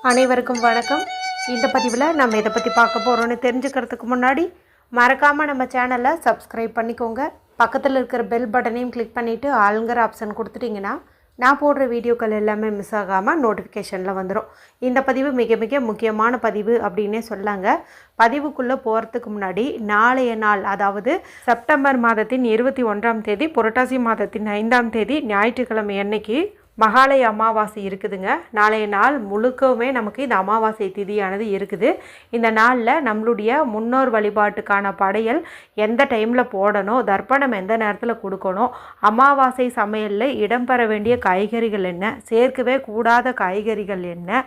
அனைவருக்கும் வணக்கம். இந்த பதிவில் நம்ம இதை பற்றி பார்க்க போகிறோன்னு தெரிஞ்சுக்கிறதுக்கு முன்னாடி மறக்காமல் நம்ம சேனலை சப்ஸ்கிரைப் பண்ணிக்கோங்க. பக்கத்தில் இருக்கிற பெல் பட்டனையும் கிளிக் பண்ணிவிட்டு ஆளுங்கிற ஆப்ஷன் கொடுத்துட்டிங்கன்னா நான் போடுற வீடியோக்கள் எல்லாமே மிஸ் ஆகாமல் நோட்டிஃபிகேஷனில் வந்துடும். இந்த பதிவு மிக மிக முக்கியமான பதிவு அப்படின்னே சொல்லாங்க. பதிவுக்குள்ளே போகிறதுக்கு முன்னாடி நாளைய நாள், அதாவது செப்டம்பர் மாதத்தின் 21ஆம் தேதி, புரட்டாசி மாதத்தின் 5ஆம் தேதி ஞாயிற்றுக்கிழமை அன்னைக்கு மகாலய அமாவாசை இருக்குதுங்க. நாளைய நாள் முழுக்கவுமே நமக்கு இந்த அமாவாசை திதியானது இருக்குது. இந்த நாளில் நம்மளுடைய முன்னோர் வழிபாட்டுக்கான படையல் எந்த டைமில் போடணும், தர்ப்பணம் எந்த நேரத்தில் கொடுக்கணும், அமாவாசை சமையலில் இடம்பெற வேண்டிய காய்கறிகள் என்ன, சேர்க்கவே கூடாத காய்கறிகள் என்ன,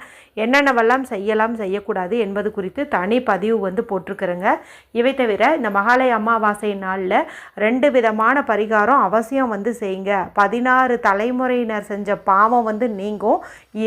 என்னென்னவெல்லாம் செய்யலாம் செய்யக்கூடாது என்பது குறித்து தனி பதிவு போட்டிருக்கிறேங்க. இவை தவிர இந்த மகாலய அமாவாசை நாளில் 2 விதமான பரிகாரம் அவசியம் செய்யுங்க. 16 தலைமுறையினர் செஞ்ச பாவம் நீங்கும்,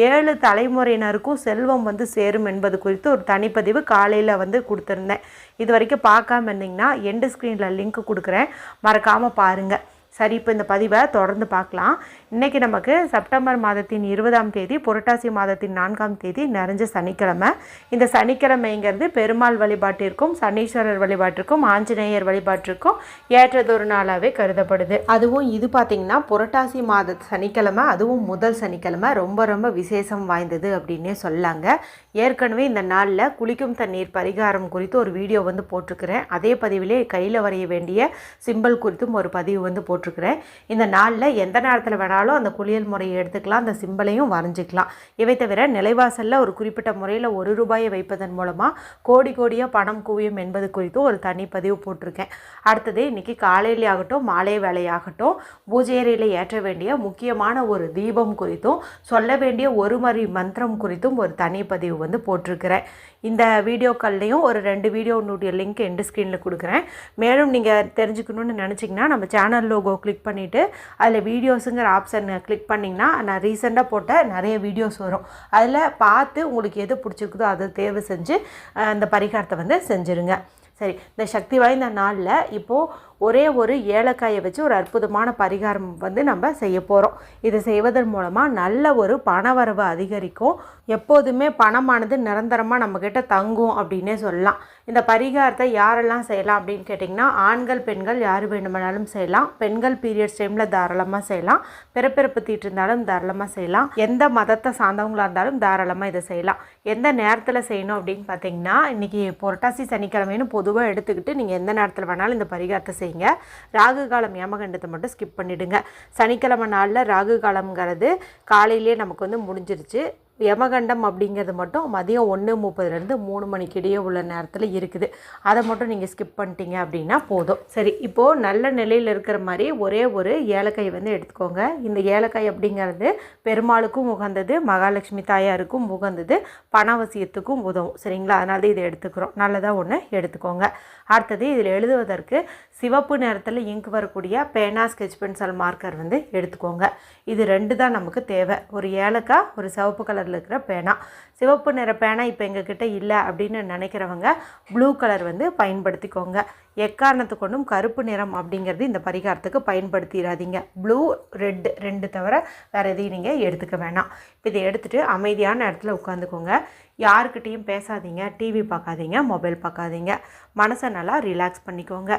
7 தலைமுறையினருக்கும் செல்வம் சேரும் என்பது குறித்து ஒரு தனிப்பதிவு காலையில் கொடுத்துருந்தேன். இது வரைக்கும் பார்க்காம இருந்தீங்கன்னா எண்டு ஸ்க்ரீனில் லிங்க் கொடுக்குறேன், மறக்காமல் பாருங்கள். சரி, இப்போ இந்த பதிவை தொடர்ந்து பார்க்கலாம். இன்றைக்கி நமக்கு செப்டம்பர் மாதத்தின் 20ஆம் தேதி, புரட்டாசி மாதத்தின் 4ஆம் தேதி நிறைஞ்ச சனிக்கிழமை. இந்த சனிக்கிழமைங்கிறது பெருமாள் வழிபாட்டிற்கும் சனீஸ்வரர் வழிபாட்டிற்கும் ஆஞ்சநேயர் வழிபாட்டிற்கும் ஏற்றதொரு நாளாகவே கருதப்படுது. அதுவும் இது பார்த்திங்கன்னா புரட்டாசி மாத சனிக்கிழமை, அதுவும் முதல் சனிக்கிழமை ரொம்ப ரொம்ப விசேஷம் வாய்ந்தது அப்படின்னே சொல்லாங்க. ஏற்கனவே இந்த நாளில் குளிக்கும் தண்ணீர் பரிகாரம் குறித்து ஒரு வீடியோ போட்டிருக்கிறேன். அதே பதிவிலே கையில் வரைய வேண்டிய சிம்பிள் குறித்தும் ஒரு பதிவு போட்டிருக்கிறேன். இந்த நாளில் எந்த நேரத்தில் வேணாலும் அந்த குளியல் முறையை எடுத்துக்கலாம், அந்த சிம்பிளையும் வரைஞ்சிக்கலாம். இவை தவிர நிலைவாசலில் ஒரு குறிப்பிட்ட முறையில் 1 ரூபாயை வைப்பதன் மூலமாக கோடி கோடியாக பணம் குவியும் என்பது குறித்தும் ஒரு தனி பதிவு போட்டிருக்கேன். அடுத்தது இன்றைக்கி காலையிலே ஆகட்டும் மாலை வேலையாகட்டும் பூஜை அறையில் ஏற்ற வேண்டிய முக்கியமான ஒரு தீபம் குறித்தும் சொல்ல வேண்டிய ஒரு மணி மந்திரம் குறித்தும் ஒரு தனி பதிவு போட்டிருக்கிறேன். இந்த வீடியோக்கள்லையும் ஒரு 2 வீடியோனுடைய லிங்க் எண்டு ஸ்க்ரீனில் கொடுக்குறேன். மேலும் நீங்கள் தெரிஞ்சுக்கணுன்னு நினச்சிங்கன்னா நம்ம சேனல் லோகோ கிளிக் பண்ணிவிட்டு அதில் வீடியோஸுங்கிற ஆப்ஷன் கிளிக் பண்ணிங்கன்னா நான் ரீசெண்டாக போட்ட நிறைய வீடியோஸ் வரும். அதில் பார்த்து உங்களுக்கு எது பிடிச்சிருக்குதோ அதை தேர்வு செஞ்சு அந்த பரிகாரத்தை செஞ்சுருங்க. சரி, இந்த சக்தி வாய்ந்த நாளில் இப்போது ஒரே ஒரு ஏலக்காயை வச்சு ஒரு அற்புதமான பரிகாரம் நம்ம செய்ய போகிறோம். இதை செய்வதன் மூலமாக நல்ல ஒரு பணவரவு அதிகரிக்கும். எப்போதுமே பணமானது நிரந்தரமாக நம்மக்கிட்ட தங்கும் அப்படின்னே சொல்லலாம். இந்த பரிகாரத்தை யாரெல்லாம் செய்யலாம் அப்படின்னு கேட்டிங்கன்னா ஆண்கள் பெண்கள் யார் வேண்டுமானாலும் செய்யலாம். பெண்கள் பீரியட்ஸ் டைமில் தாராளமாக செய்யலாம். பிறப்பிறப்பு தீட்டு இருந்தாலும் தாராளமாக செய்யலாம். எந்த மதத்தை சார்ந்தவங்களாக இருந்தாலும் தாராளமாக இதை செய்யலாம். எந்த நேரத்தில் செய்யணும் அப்படின்னு பார்த்தீங்கன்னா இன்றைக்கி புரட்டாசி சனிக்கிழமைன்னு பொதுவாக எடுத்துக்கிட்டு நீங்கள் எந்த நேரத்தில் வேணாலும் இந்த பரிகாரத்தை செய்யுங்க. ராகு காலம் யமகண்டத்தை மட்டும் ஸ்கிப் பண்ணிவிடுங்க. சனிக்கிழமை நாளில் ராகு காலம்ங்கிறது காலையிலேயே நமக்கு முடிஞ்சிருச்சு. யமகண்டம் அப்படிங்கிறது மட்டும் மதியம் 1:30 3 மணிக்கு இடையே உள்ள நேரத்தில் இருக்குது. அதை மட்டும் நீங்கள் ஸ்கிப் பண்ணிட்டீங்க அப்படின்னா போதும். சரி, இப்போது நல்ல நிலையில் இருக்கிற மாதிரி ஒரே ஒரு ஏலக்காய் எடுத்துக்கோங்க. இந்த ஏலக்காய் அப்படிங்கிறது பெருமாளுக்கும் உகந்தது, மகாலட்சுமி தாயாருக்கும் உகந்தது, பணவசியத்துக்கும் உதவும். சரிங்களா? அதனால தான் இதை எடுத்துக்கிறோம். நல்லதாக ஒன்று எடுத்துக்கோங்க. அடுத்தது இதில் எழுதுவதற்கு சிவப்பு நிறத்தில் இங்கு வரக்கூடிய பேனா ஸ்கெட்ச் பென்சில் மார்க்கர் எடுத்துக்கோங்க. இது 2 தான் நமக்கு தேவை. ஒரு ஏலக்காய், ஒரு சிவப்பு கலரில் இருக்கிற பேனா. சிவப்பு நிற பேனா இப்போ எங்ககிட்ட இல்லை அப்படின்னு நினைக்கிறவங்க ப்ளூ கலர் பயன்படுத்திக்கோங்க. எக்காரணத்து கொண்டும் கருப்பு நிறம் அப்படிங்கிறது இந்த பரிகாரத்துக்கு பயன்படுத்திடாதீங்க. ப்ளூ, ரெட் 2 தவிர வேறு எதையும் நீங்கள் எடுத்துக்க வேணாம். இப்போ இதை எடுத்துகிட்டு அமைதியான இடத்துல உட்காந்துக்கோங்க. யாருக்கிட்டையும் பேசாதீங்க, டிவி பார்க்காதீங்க, மொபைல் பார்க்காதீங்க. மனசை நல்லா ரிலாக்ஸ் பண்ணிக்கோங்க.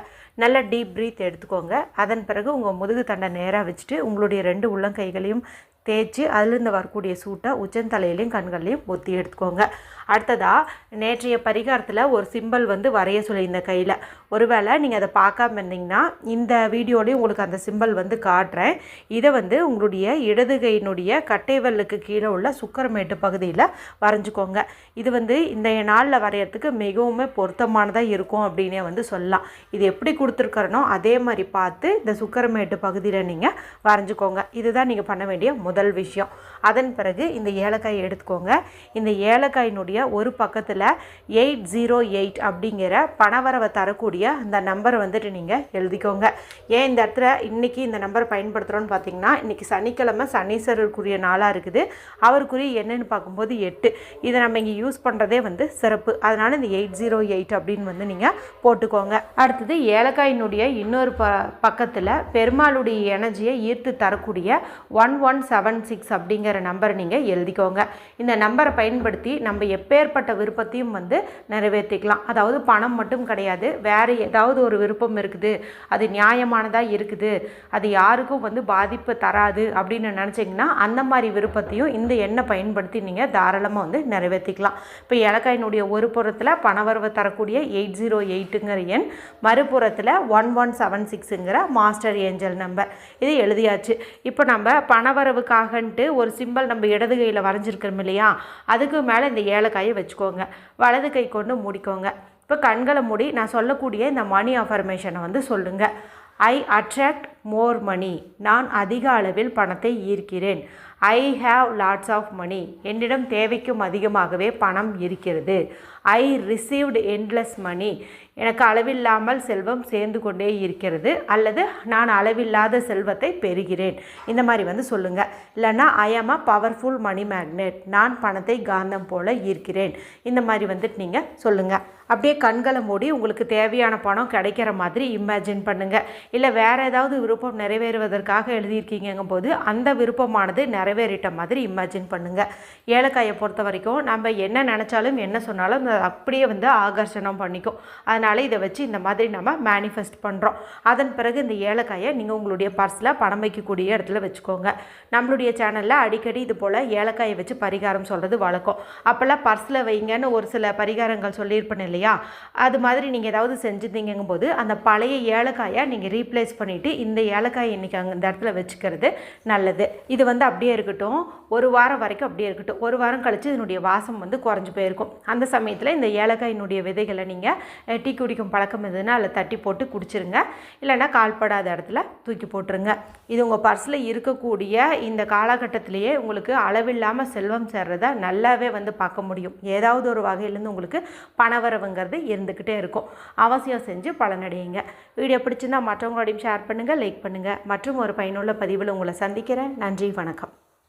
நல்லா டீப் ப்ரீத் எடுத்துக்கோங்க. அதன் பிறகு உங்கள் முதுகு தண்டை நேராக வச்சுட்டு உங்களுடைய 2 உள்ளங்கைகளையும் தேய்ச்சி அதிலிருந்து வரக்கூடிய சூட்டை உச்சந்தலையிலையும் கண்கள்லையும் ஒத்தி எடுத்துக்கோங்க. அடுத்ததாக நேற்றைய பரிகாரத்தில் ஒரு சிம்பிள் வரைய சொல்லியிருந்த கையில். ஒருவேளை நீங்கள் அதை பார்க்காம இருந்தீங்கன்னா இந்த வீடியோலையும் உங்களுக்கு அந்த சிம்பிள் காட்டுறேன். இதை உங்களுடைய இடது கையினுடைய கட்டைவல்லுக்கு கீழே உள்ள சுக்கரமேட்டு பகுதியில் வரைஞ்சிக்கோங்க. இது இந்த நாளில் வரையறதுக்கு மிகவும் பொருத்தமானதாக இருக்கும் அப்படின்னே சொல்லலாம். இது எப்படி கொடுத்துருக்கறனோ அதே மாதிரி பார்த்து இந்த சுக்கரமேட்டு பகுதியில் நீங்கள் வரைஞ்சிக்கோங்க. இதுதான் நீங்கள் பண்ண வேண்டிய முதல் விஷயம். அதன் பிறகு இந்த ஏலக்காயை எடுத்துக்கோங்க. இந்த ஏலக்காயினுடைய ஒரு பக்கத்தில் 808 அப்படிங்கிற பணவரவை தரக்கூடிய அந்த நம்பரை நீங்கள் எழுதிக்கோங்க. ஏன் இந்த இடத்துல இன்றைக்கி இந்த நம்பரை பயன்படுத்துகிறோன்னு பார்த்தீங்கன்னா இன்றைக்கி சனிக்கிழமை சனீஸ்வரருக்குரிய நாளாக இருக்குது. அவருக்குரிய என்னன்னு பார்க்கும்போது 8. இதை நம்ம இங்கே யூஸ் பண்ணுறதே சிறப்பு. அதனால் இந்த 808 அப்படின்னு நீங்கள் போட்டுக்கோங்க. அடுத்தது ஏலக்காயினுடைய இன்னொரு பக்கத்தில் பெருமாளுடைய எனர்ஜியை ஈர்த்து தரக்கூடிய 117 1176 அப்படிங்கிற நம்பரை நீங்கள் எழுதிக்கோங்க. இந்த நம்பரை பயன்படுத்தி நம்ம எப்பேற்பட்ட விருப்பத்தையும் வந்து நிறைவேற்றிக்கலாம். அதாவது பணம் மட்டும் கிடையாது, வேறு ஏதாவது ஒரு விருப்பம் இருக்குது, அது நியாயமானதாக இருக்குது, அது யாருக்கும் வந்து பாதிப்பு தராது அப்படின்னு நினச்சிங்கன்னா அந்த மாதிரி விருப்பத்தையும் இந்த எண்ணை பயன்படுத்தி நீங்கள் தாராளமாக வந்து நிறைவேற்றிக்கலாம். இப்போ ஏலக்காயினுடைய ஒரு புறத்தில் பணவரவு தரக்கூடிய 808ங்கிற எண், மறுபுறத்தில் 1176ங்கிற மாஸ்டர் ஏஞ்சல் நம்பர், இது எழுதியாச்சு. இப்போ நம்ம பணவரவுக்காகன்ட்டு ஒரு சிம்பல் நம்ம இடது கையில் வரைஞ்சிருக்கிறோம் இல்லையா, அதுக்கு மேலே இந்த ஏலக்காயை வச்சுக்கோங்க, வலது கை கொண்டு மூடிக்கோங்க. இப்போ கண்களை மூடி நான் சொல்லக்கூடிய இந்த மணி அஃபர்மேஷனை வந்து சொல்லுங்கள். ஐ அட்ராக்ட் மோர் மணி, நான் அதிக அளவில் பணத்தை ஈர்க்கிறேன். I have lots of money, என்னிடம் தேவைக்கும் அதிகமாகவே பணம் இருக்கிறது. ஐ ரிசீவ்டு எண்ட்லெஸ் மணி, எனக்கு அளவில்லாமல் செல்வம் சேர்ந்து கொண்டே இருக்கிறது, அல்லது நான் அளவில்லாத செல்வத்தை பெறுகிறேன். இந்த மாதிரி வந்து சொல்லுங்கள். இல்லைன்னா ஐ ஆம் அ பவர்ஃபுல் மணி மேக்னெட், நான் பணத்தை காந்தம் போல ஈர்க்கிறேன். இந்த மாதிரி வந்துட்டு நீங்கள் சொல்லுங்கள். அப்படியே கண்களை மூடி உங்களுக்கு தேவையான பணம் கிடைக்கிற மாதிரி இமேஜின் பண்ணுங்கள். இல்லை வேறு ஏதாவது விருப்பம் நிறைவேறுவதற்காக எழுதியிருக்கீங்கும் போது அந்த விருப்பமானது நிறைவேறிட்ட மாதிரி இமேஜின் பண்ணுங்கள். ஏலக்காயை பொறுத்த வரைக்கும் நம்ம என்ன நினச்சாலும் என்ன சொன்னாலும் அப்படியே வந்து ஆகர்ஷணம் பண்ணிக்கும். அதனால் இதை வச்சு இந்த மாதிரி நம்ம மேனிஃபெஸ்ட் பண்ணுறோம். அதன் பிறகு இந்த ஏலக்காயை நீங்கள் உங்களுடைய பர்ஸில் பணம் வைக்கக்கூடிய இடத்துல வச்சுக்கோங்க. நம்மளுடைய சேனலில் அடிக்கடி இது போல் ஏலக்காயை வச்சு பரிகாரம் சொல்கிறது வழக்கம். அப்போல்லாம் பர்ஸில் வைங்கன்னு ஒரு சில பரிகாரங்கள் சொல்லியிருப்பேன் இல்லையா, அது மாதிரி நீங்கள் ஏதாவது செஞ்சுருந்தீங்கும் போது அந்த பழைய ஏலக்காயை நீங்கள் ரீப்ளேஸ் பண்ணிவிட்டு இந்த ஏலக்காயை இன்றைக்கி அங்கே இந்த இடத்துல வச்சுக்கிறது நல்லது. இது வந்து அப்படியே இருக்கட்டும், ஒரு வாரம் வரைக்கும் அப்படியே இருக்கட்டும். ஒரு வாரம் கழித்து இதனுடைய வாசம் வந்து குறைஞ்சி போயிருக்கும். அந்த சமயத்தில் இந்த ஏலக்காயினுடைய விதைகளை நீங்கள் டீ குடிக்கும் பழக்கம் இருந்ததுன்னா அதில் தட்டி போட்டு குடிச்சிருங்க. இல்லைன்னா கால்படாத இடத்துல தூக்கி போட்டுருங்க. இது உங்கள் பர்ஸில் இருக்கக்கூடிய இந்த காலகட்டத்திலேயே உங்களுக்கு அளவில்லாமல் செல்வம் சேர்றதை நல்லாவே வந்து பார்க்க முடியும். ஏதாவது ஒரு வகையிலேருந்து உங்களுக்கு பணவரவுங்கிறது இருந்துக்கிட்டே இருக்கும். அவசியம் செஞ்சு பலனடையுங்க. வீடியோ பிடிச்சிருந்தால் மற்றவங்களோடையும் ஷேர் பண்ணுங்கள், லைக் பண்ணுங்கள். மற்றும் ஒரு பயனுள்ள பதிவில் உங்களை சந்திக்கிறேன். நன்றி, வணக்கம்.